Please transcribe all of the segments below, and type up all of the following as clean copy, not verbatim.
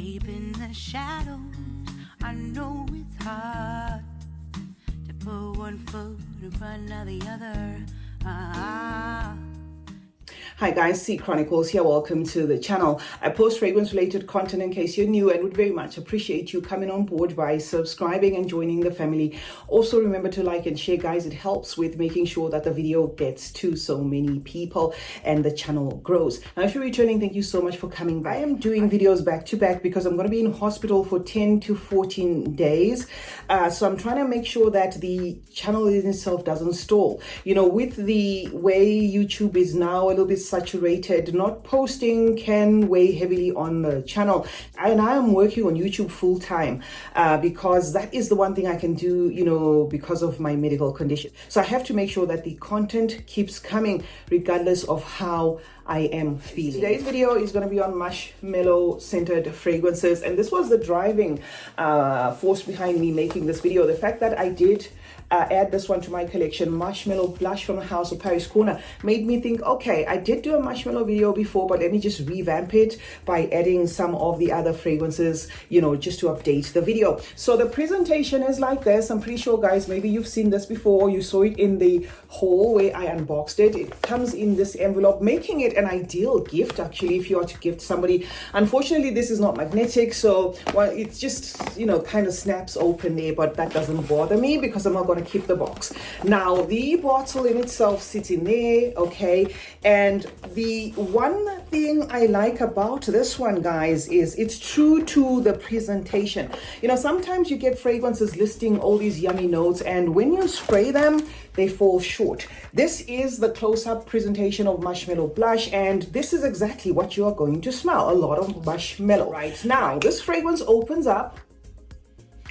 Deep in the shadows, I know it's hard to put one foot in front of the other. Hi guys, CeeChronicles here. Welcome to the channel. I post fragrance related content in case you're new and would very much appreciate you coming on board by subscribing and joining the family. Also remember to like and share, guys. It helps with making sure that the video gets to so many people and the channel grows. Now if you're returning, thank you so much for coming by. I am doing videos back to back because I'm going to be in hospital for 10 to 14 days. So I'm trying to make sure that the channel in itself doesn't stall. You know, with the way YouTube is now a little bit saturated, not posting can weigh heavily on the channel, and I am working on YouTube full time because that is the one thing I can do, you know, because of my medical condition. So I have to make sure that the content keeps coming regardless of how I am feeling. Today's video is going to be on marshmallow scented fragrances, and this was the driving force behind me making this video. The fact that I did add this one to my collection, Marshmallow Blush from the House of Paris Corner, made me think, okay, I did do a marshmallow video before, but let me just revamp it by adding some of the other fragrances, you know, just to update the video. So the presentation is like this. I'm pretty sure, guys, maybe you've seen this before. You saw it in the haul where I unboxed it. It comes in this envelope, making it an ideal gift, actually, if you are to gift somebody. Unfortunately, this is not magnetic, so well, it's just, you know, kind of snaps open there, but that doesn't bother me because I'm not going to keep the box. Now the bottle in itself sits in there, okay, and the one thing I like about this one, guys, is it's true to the presentation. You know, sometimes you get fragrances listing all these yummy notes, and when you spray them, they fall short. This is the close-up presentation of Marshmallow Blush, and this is exactly what you are going to smell: a lot of marshmallow. Right now, this fragrance opens up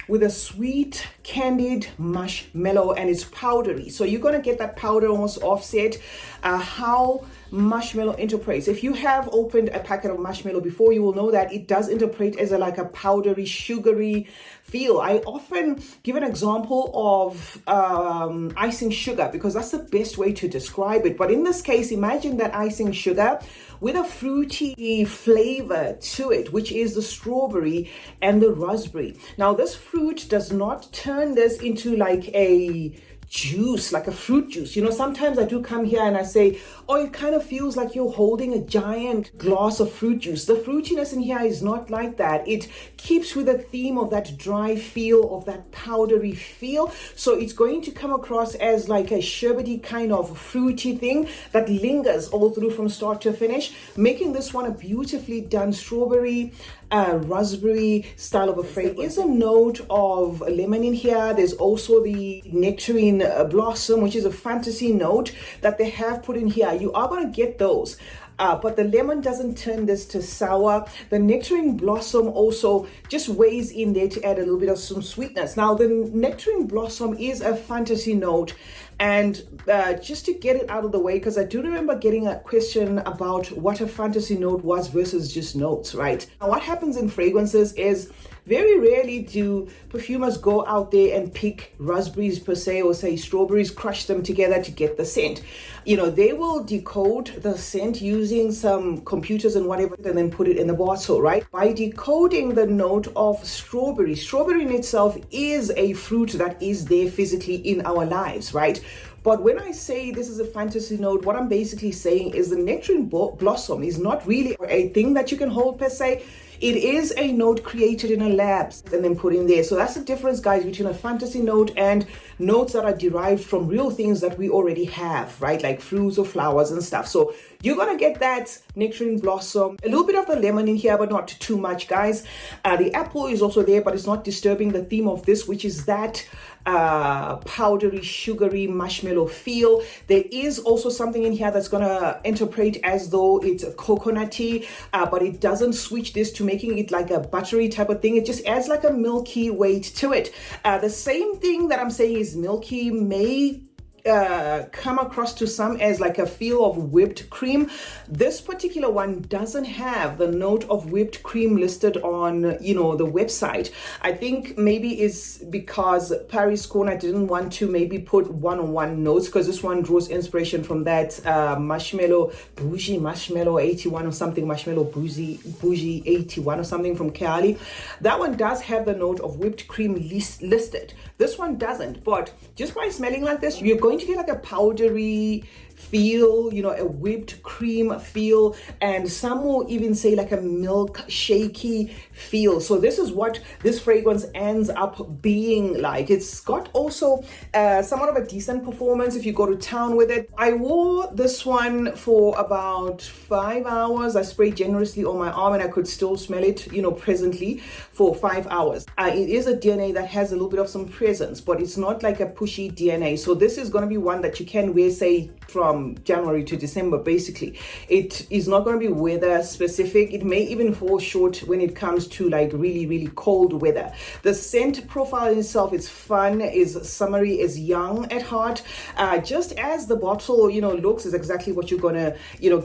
with a sweet candied marshmallow, and it's powdery, so you're going to get that powder almost offset how marshmallow interprets. If you have opened a packet of marshmallow before, you will know that it does interpret as like a powdery, sugary feel. I often give an example of icing sugar because that's the best way to describe it. But in this case, imagine that icing sugar with a fruity flavor to it, which is the strawberry and the raspberry. Now, this fruit does not turn this into like a juice, like a fruit juice. You know, sometimes I do come here and I say, oh, it kind of feels like you're holding a giant glass of fruit juice. The fruitiness in here is not like that. It keeps with the theme of that dry feel, of that powdery feel. So it's going to come across as like a sherbety kind of fruity thing that lingers all through from start to finish, making this one a beautifully done strawberry, raspberry style of a fragrance. There is a note of lemon in here. There's also the nectarine blossom, which is a fantasy note that they have put in here. You are going to get those. But the lemon doesn't turn this to sour. The nectarine blossom also just weighs in there to add a little bit of some sweetness. Now, the nectarine blossom is a fantasy note. And just to get it out of the way, because I do remember getting a question about what a fantasy note was versus just notes, right? Now, what happens in fragrances is very rarely do perfumers go out there and pick raspberries per se, or say strawberries, crush them together to get the scent. You know, they will decode the scent using some computers and whatever, and then put it in the bottle, right? By decoding the note of strawberry, strawberry in itself is a fruit that is there physically in our lives, right? But when I say this is a fantasy note, what I'm basically saying is the nectarine blossom is not really a thing that you can hold per se. It is a note created in a lab and then put in there. So that's the difference, guys, between a fantasy note and notes that are derived from real things that we already have, right? Like fruits or flowers and stuff. So you're going to get that nectarine blossom, a little bit of the lemon in here, but not too much, guys. The apple is also there, but it's not disturbing the theme of this, which is that powdery, sugary marshmallow feel. There is also something in here that's going to interpret as though it's a coconutty, but it doesn't switch this to making it like a buttery type of thing. It just adds like a milky weight to it. The same thing that I'm saying is milky may come across to some as like a feel of whipped cream. This particular one doesn't have the note of whipped cream listed on, the website. I think maybe it's because Paris Corner didn't want to maybe put one-on-one notes, because this one draws inspiration from that Marshmallow Bougie, Marshmallow 81 or something, Marshmallow Bougie 81 or something from Cali. That one does have the note of whipped cream listed. This one doesn't, but just by smelling like this, you're going to get like a powdery feel, a whipped cream feel, and some will even say like a milk shaky feel. So this is what this fragrance ends up being like. It's got also somewhat of a decent performance if you go to town with it. I wore this one for about 5 hours. I sprayed generously on my arm and I could still smell it, presently for 5 hours. It is a DNA that has a little bit of some presence, but it's not like a pushy DNA. So this is going to be one that you can wear, say, from January to December. Basically, it is not going to be weather specific. It may even fall short when it comes to like really, really cold weather. The scent profile in itself is fun, is summery, is young at heart. Just as the bottle, looks, is exactly what you're gonna,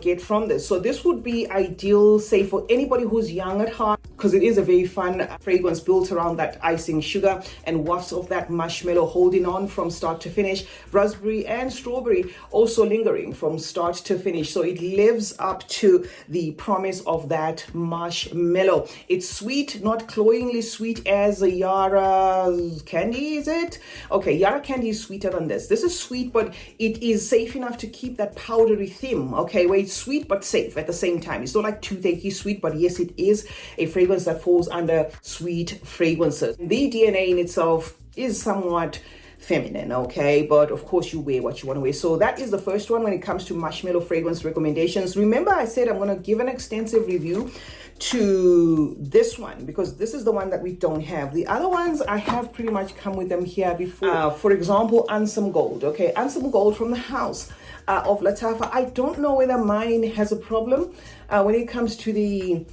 get from this. So this would be ideal, say, for anybody who's young at heart, because it is a very fun fragrance built around that icing sugar and wafts of that marshmallow holding on from start to finish. Raspberry and strawberry also lingering from start to finish. So it lives up to the promise of that marshmallow. It's sweet, not cloyingly sweet as a Yara candy, is it? Okay, Yara candy is sweeter than this. This is sweet, but it is safe enough to keep that powdery theme, okay, where it's sweet but safe at the same time. It's not like toothache sweet, but yes, it is a fragrance that falls under sweet fragrances. The DNA in itself is somewhat feminine, okay, but of course you wear what you want to wear. So that is the first one when it comes to marshmallow fragrance recommendations. Remember, I said I'm going to give an extensive review to this one because this is the one that we don't have. The other ones I have pretty much come with them here before. For example, Ansem Gold. Okay, Ansem Gold from the house of Latafa. I don't know whether mine has a problem when it comes to the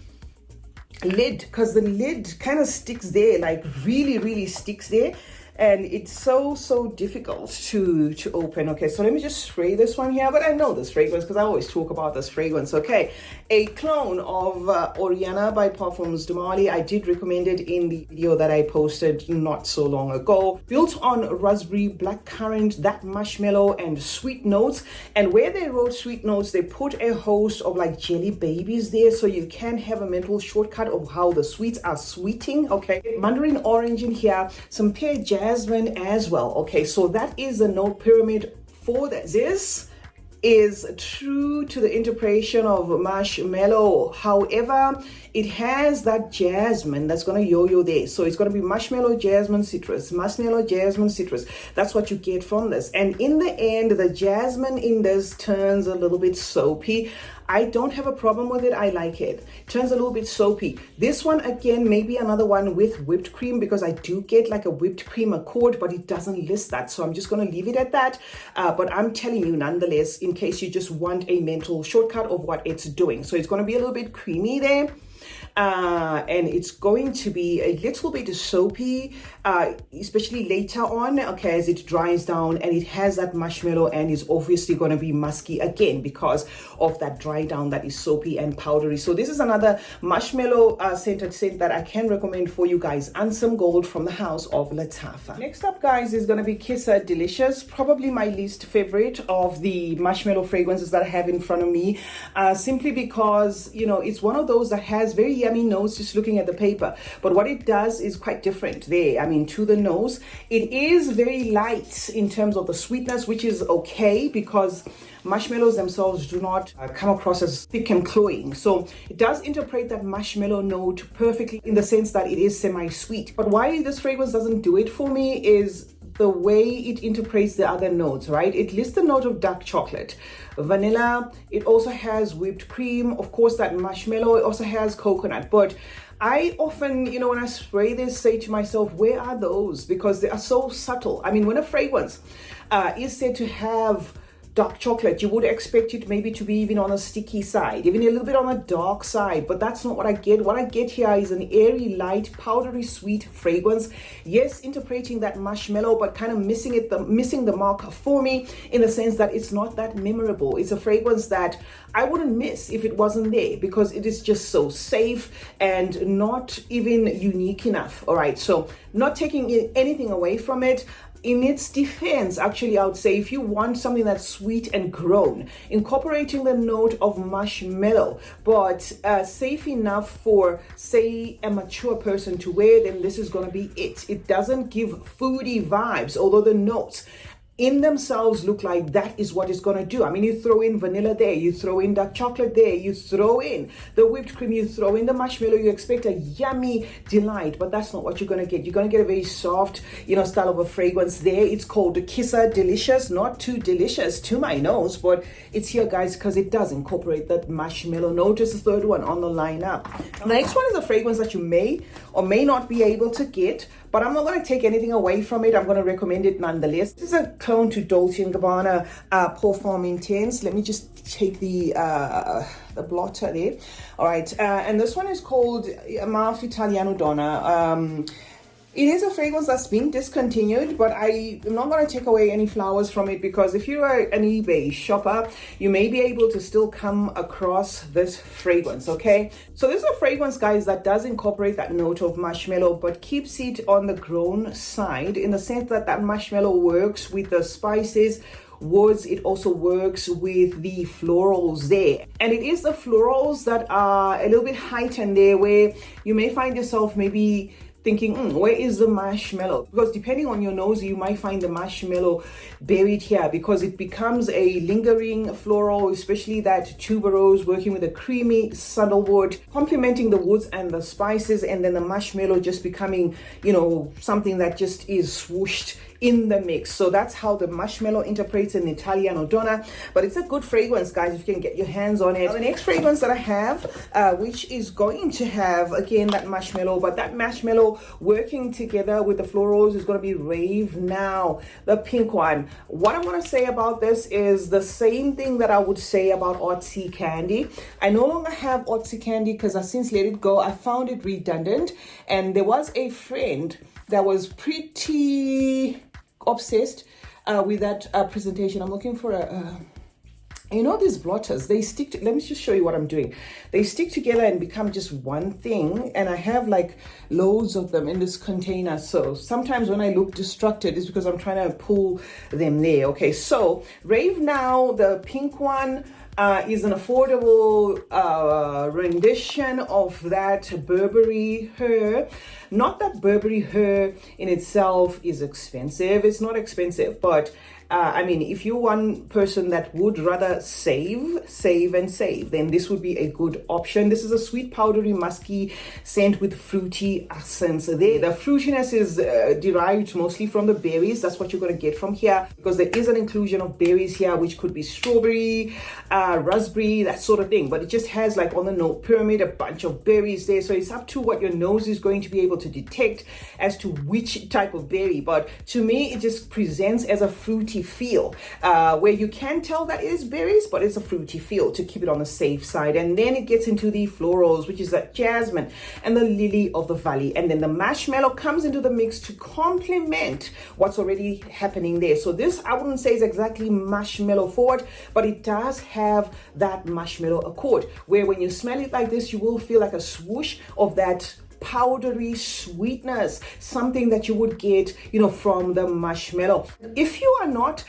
lid, because the lid kind of sticks there, like really sticks there, and it's so difficult to open. Okay, so let me just spray this one here. But I know this fragrance because I always talk about this fragrance. Okay, a clone of Oriana by Parfums de Marly. I did recommend it in the video that I posted not so long ago. Built on raspberry, blackcurrant, that marshmallow and sweet notes. And where they wrote sweet notes, they put a host of like jelly babies there, so you can have a mental shortcut of how the sweets are sweeting. Okay, mandarin orange in here, some pear jasmine as well. Okay, so that is the note pyramid for this. This is true to the interpretation of marshmallow. However, it has that jasmine that's going to yo-yo there. So it's going to be marshmallow, jasmine, citrus, marshmallow, jasmine, citrus. That's what you get from this. And in the end, the jasmine in this turns a little bit soapy. I don't have a problem with it. I like it. Turns a little bit soapy. This one, again, maybe another one with whipped cream, because I do get like a whipped cream accord, but it doesn't list that. So I'm just going to leave it at that. But I'm telling you nonetheless, in case you just want a mental shortcut of what it's doing. So it's going to be a little bit creamy there. And it's going to be a little bit soapy, especially later on, okay, as it dries down, and it has that marshmallow and is obviously going to be musky again because of that dry down that is soapy and powdery. So this is another marshmallow scented scent that I can recommend for you guys. Ansem Gold from the house of Latafa. Next up, guys, is going to be Kissa Delicious, probably my least favorite of the marshmallow fragrances that I have in front of me, simply because, you know, it's one of those that has very yummy nose just looking at the paper, but what it does is quite different there. I mean, to the nose, it is very light in terms of the sweetness, which is okay because marshmallows themselves do not come across as thick and cloying. So it does interpret that marshmallow note perfectly in the sense that it is semi-sweet. But why this fragrance doesn't do it for me is the way it interprets the other notes, right? It lists the note of dark chocolate, vanilla. It also has whipped cream, of course, that marshmallow. It also has coconut. But I often, you know, when I spray this, say to myself, where are those? Because they are so subtle. I mean, when a fragrance is said to have dark chocolate, you would expect it maybe to be even on a sticky side, even a little bit on a dark side, but that's not what I get. What I get here is an airy, light, powdery, sweet fragrance. Yes, interpreting that marshmallow, but kind of missing the mark for me in the sense that it's not that memorable. It's a fragrance that I wouldn't miss if it wasn't there, because it is just so safe and not even unique enough. All right, so not taking anything away from it. In its defense, actually, I would say if you want something that's sweet and grown, incorporating the note of marshmallow, but safe enough for, say, a mature person to wear, then this is going to be it. It doesn't give foodie vibes, although the notes in themselves look like that is what it's going to do. I mean, you throw in vanilla there, you throw in dark chocolate there, you throw in the whipped cream, you throw in the marshmallow, you expect a yummy delight, but that's not what you're going to get. You're going to get a very soft, style of a fragrance there. It's called the Kisser Delicious, not too delicious to my nose, but it's here, guys, because it does incorporate that marshmallow note. It's the third one on the lineup. The next one is a fragrance that you may or may not be able to get, but I'm not going to take anything away from it. I'm going to recommend it nonetheless. This is a clone to Dolce & Gabbana Perfume Intense. Let me just take the blotter there. All right, and this one is called Amalfi Italiano Donna. It is a fragrance that's been discontinued, but I am not going to take away any flowers from it, because if you are an eBay shopper, you may be able to still come across this fragrance, okay? So this is a fragrance, guys, that does incorporate that note of marshmallow, but keeps it on the grown side, in the sense that that marshmallow works with the spices, woods. It also works with the florals there, and it is the florals that are a little bit heightened there, where you may find yourself maybe thinking, where is the marshmallow? Because depending on your nose, you might find the marshmallow buried here, because it becomes a lingering floral, especially that tuberose working with a creamy sandalwood, complementing the woods and the spices, and then the marshmallow just becoming, something that just is swooshed in the mix. So that's how the marshmallow interprets in Italiano Donna, but it's a good fragrance, guys, if you can get your hands on it. Now, the next fragrance that I have, which is going to have, again, that marshmallow, but that marshmallow working together with the florals, is going to be Rave Now, the pink one. What I'm going to say about this is the same thing that I would say about Otzi Candy. I no longer have Otzi Candy because I since let it go. I found it redundant, and there was a friend that was pretty obsessed with that presentation. I'm looking for these blotters, they stick to, let me just show you what I'm doing. They stick together and become just one thing, and I have like loads of them in this container. So sometimes when I look distracted, it's because I'm trying to pull them there. Okay, so Rave Now, the pink one, is an affordable rendition of that Burberry Her. Not that Burberry Her in itself is expensive. It's not expensive, but I mean, if you're one person that would rather save, then this would be a good option. This is a sweet, powdery, musky scent with fruity accents there. The fruitiness is derived mostly from the berries. That's what you're going to get from here, because there is an inclusion of berries here, which could be strawberry, raspberry, that sort of thing. But it just has, like, on the note pyramid, a bunch of berries there. So it's up to what your nose is going to be able to detect as to which type of berry. But to me, it just presents as a fruity feel, where you can tell that it is berries, but it's a fruity feel to keep it on the safe side. And then it gets into the florals, which is that jasmine and the lily of the valley, and then the marshmallow comes into the mix to complement what's already happening there. So this, I wouldn't say is exactly marshmallow forward, but it does have that marshmallow accord, where when you smell it like this, you will feel like a swoosh of that powdery sweetness, something that you would get, from the marshmallow. If you are not,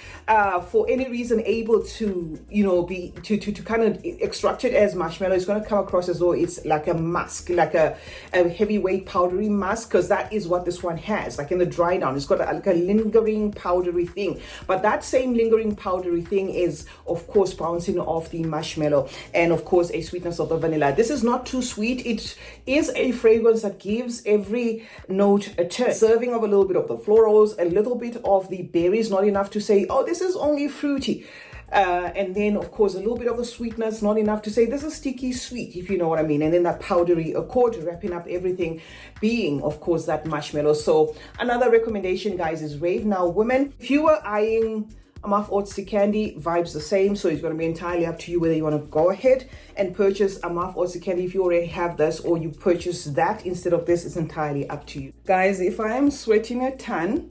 for any reason, able to, to kind of extract it as marshmallow, it's going to come across as though it's like a musk, like a heavyweight powdery musk, because that is what this one has. Like in the dry down, it's got like a lingering powdery thing. But that same lingering powdery thing is, of course, bouncing off the marshmallow, and of course, a sweetness of the vanilla. This is not too sweet. It is a fragrance that gives every note a turn. Serving of a little bit of the florals, a little bit of the berries, not enough to say, oh, this is only fruity. And then, of course, a little bit of the sweetness, not enough to say this is sticky sweet, if you know what I mean. And then that powdery accord, wrapping up everything, being, of course, that marshmallow. So another recommendation, guys, is Rave Now Women. If you were eyeing Amalfi Oatly Candy, vibes the same, so it's going to be entirely up to you whether you want to go ahead and purchase Amalfi Oatly Candy if you already have this, or you purchase that instead of this. It's entirely up to you. Guys, if I am sweating a ton,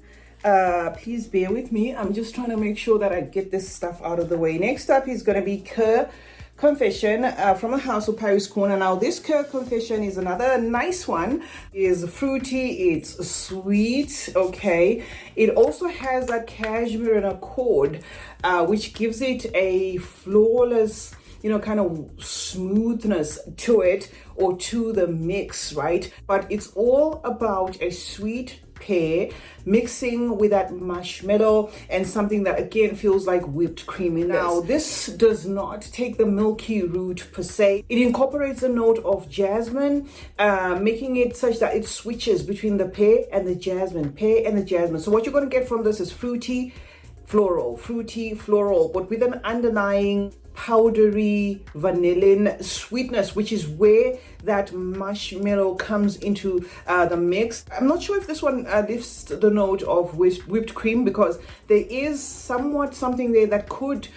please bear with me. I'm just trying to make sure that I get this stuff out of the way. Next up is going to be Confession from the House of Paris Corner. Now this Confession is another nice one. It's fruity, it's sweet, okay. It also has that cashmere and accord, which gives it a flawless, you know, kind of smoothness to it, or to the mix, right? But it's all about a sweet pear mixing with that marshmallow and something that again feels like whipped cream in this. Now this does not take the milky route per se. It incorporates a note of jasmine, making it such that it switches between the pear and the jasmine, So what you're going to get from this is fruity floral, but with an underlying powdery vanillin sweetness, which is where that marshmallow comes into the mix. I'm not sure if this one lifts the note of whipped cream, because there is somewhat something there that could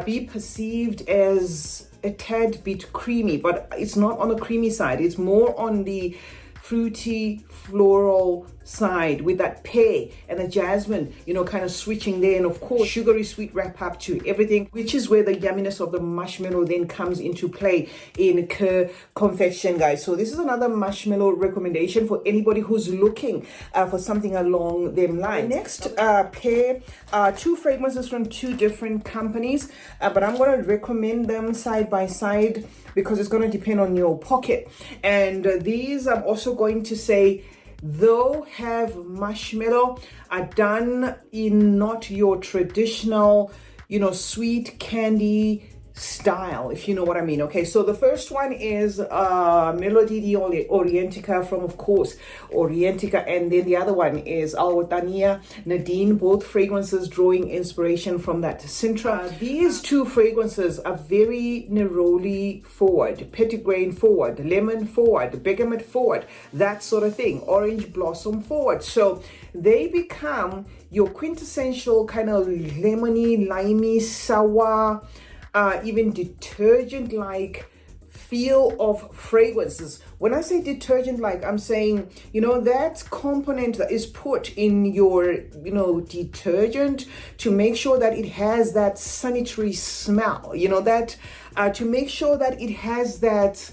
be perceived as a tad bit creamy, but it's not on the creamy side. It's more on the fruity floral side with that pear and the jasmine, you know, kind of switching there, and of course sugary sweet wrap up to everything, which is where the yumminess of the marshmallow then comes into play in Confection, guys. So this is another marshmallow recommendation for anybody who's looking for something along them lines. Next pair, two fragrances from two different companies, but I'm going to recommend them side by side because it's going to depend on your pocket. And these I'm also going to say, though have marshmallow, are done in not your traditional, you know, sweet candy style, if you know what I mean. Okay, so the first one is Melody di Orientica from, of course, Orientica, and then the other one is Alwatania Nadine, both fragrances drawing inspiration from that Sintra. These two fragrances are very neroli forward, petitgrain forward, lemon forward, bergamot forward, that sort of thing, orange blossom forward. So they become your quintessential kind of lemony, limey, sour, even detergent-like feel of fragrances. When I say detergent-like, I'm saying, you know, that component that is put in your, you know, detergent to make sure that it has that sanitary smell, you know, that to make sure that it has that,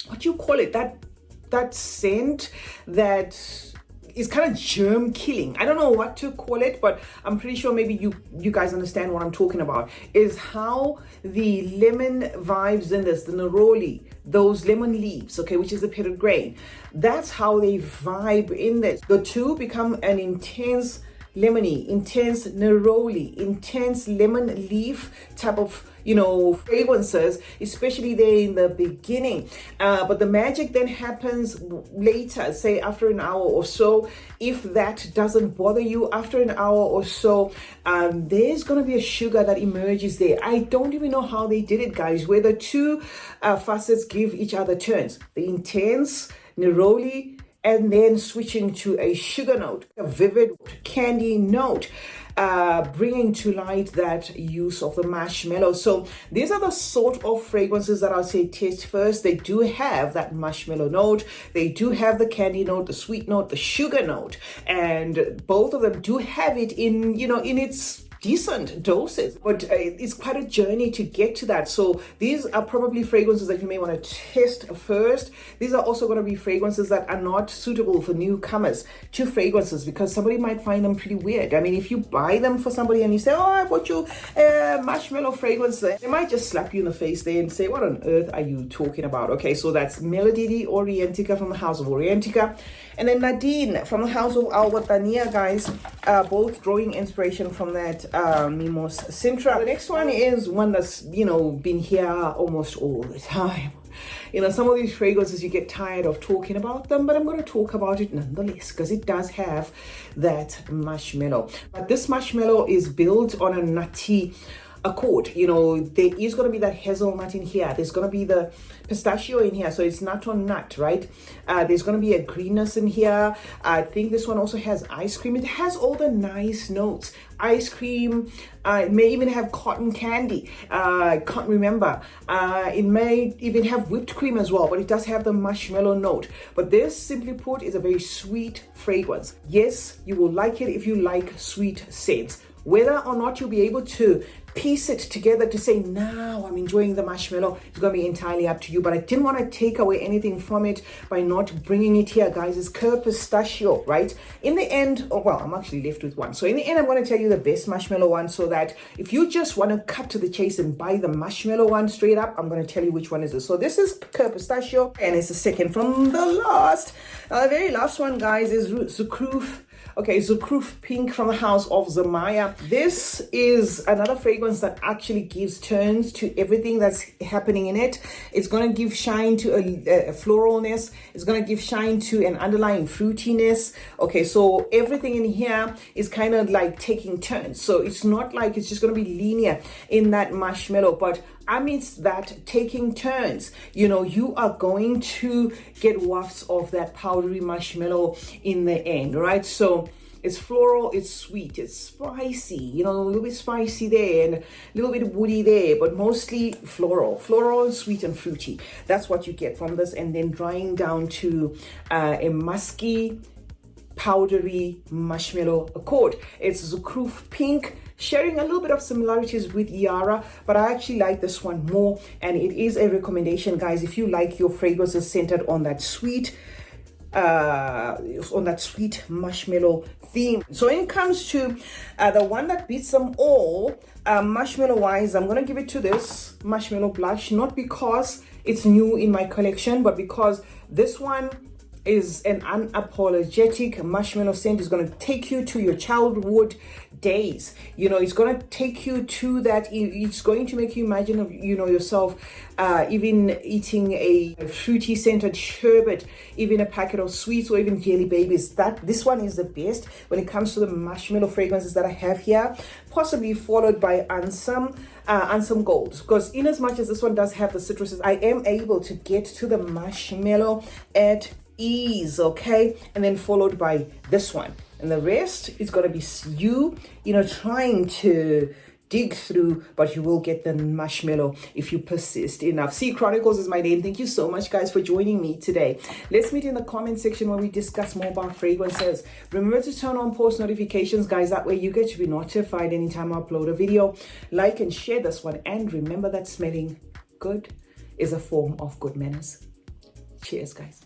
what do you call it, that scent that is kind of germ killing. I don't know what to call it, but I'm pretty sure maybe you guys understand what I'm talking about, is how the lemon vibes in this, the neroli, those lemon leaves, okay, which is the petitgrain, that's how they vibe in this. The two become an intense lemony, intense neroli, intense lemon leaf type of, you know, fragrances, especially there in the beginning. But the magic then happens later, say after an hour or so. If that doesn't bother you, after an hour or so, there's going to be a sugar that emerges there. I don't even know how they did it, guys, where the two facets give each other turns. The intense neroli, and then switching to a sugar note, a vivid candy note, bringing to light that use of the marshmallow. So these are the sort of fragrances that I'll say taste first. They do have that marshmallow note, they do have the candy note, the sweet note, the sugar note, and both of them do have it in, you know, in its decent doses, but it's quite a journey to get to that. So these are probably fragrances that you may want to test first. These are also going to be fragrances that are not suitable for newcomers to fragrances, because somebody might find them pretty weird. I mean, if you buy them for somebody and you say, oh, I bought you marshmallow fragrance, they might just slap you in the face there and say, what on earth are you talking about? Okay, so that's Melody di Orientica from the House of Orientica, and then Nadine from the House of Alwatania, guys, both drawing inspiration from that Mimos Sintra. The next one is one that's, you know, been here almost all the time. You know, some of these fragrances you get tired of talking about them, but I'm going to talk about it nonetheless because it does have that marshmallow. But this marshmallow is built on a nutty accord. You know, there is going to be that hazelnut in here. There's going to be the pistachio in here, so it's nut on nut, right? There's going to be a greenness in here. I think this one also has ice cream. It has all the nice notes. Ice cream. It may even have cotton candy. I can't remember. It may even have whipped cream as well, but it does have the marshmallow note. But this, simply put, is a very sweet fragrance. Yes, you will like it if you like sweet scents. Whether or not you'll be able to piece it together to say, now I'm enjoying the marshmallow, it's going to be entirely up to you. But I didn't want to take away anything from it by not bringing it here, guys. It's curd pistachio, right? In the end, oh, well, I'm actually left with one. So in the end, I'm going to tell you the best marshmallow one, so that if you just want to cut to the chase and buy the marshmallow one straight up, I'm going to tell you which one is this. So this is curd pistachio, and it's the second from the last. The very last one, guys, is CeeChronicles. Okay, CeeChronicles Pink from the house of Zamaya. This is another fragrance that actually gives turns to everything that's happening in it. It's going to give shine to a floralness. It's going to give shine to an underlying fruitiness. Okay, so everything in here is kind of like taking turns. So it's not like it's just going to be linear in that marshmallow, but amidst that taking turns, you know, you are going to get wafts of that powdery marshmallow in the end, right? So it's floral, it's sweet, it's spicy, you know, a little bit spicy there and a little bit woody there, but mostly floral, sweet and fruity. That's what you get from this. And then drying down to a musky, powdery marshmallow accord. It's CeeChronicles Pink, sharing a little bit of similarities with Yara, but I actually like this one more, and it is a recommendation, guys, if you like your fragrances centered on that sweet marshmallow theme. So when it comes to the one that beats them all, marshmallow wise, I'm gonna give it to this marshmallow blush, not because it's new in my collection, but because this one is an unapologetic marshmallow scent. Is going to take you to your childhood days. You know, it's going to take you to that. It's going to make you imagine, you know, yourself even eating a fruity scented sherbet, even a packet of sweets, or even jelly babies. This one is the best when it comes to the marshmallow fragrances that I have here, possibly followed by Ansem Gold, because in as much as this one does have the citruses, I am able to get to the marshmallow at ease, okay? And then followed by this one, and the rest is going to be you know, trying to dig through, but you will get the marshmallow if you persist enough. CeeChronicles is my name. Thank you so much, guys, for joining me today. Let's meet in the comment section where we discuss more about fragrances. Remember to turn on post notifications, guys. That way you get to be notified anytime I upload a video. Like and share this one, and remember that smelling good is a form of good manners. Cheers, guys.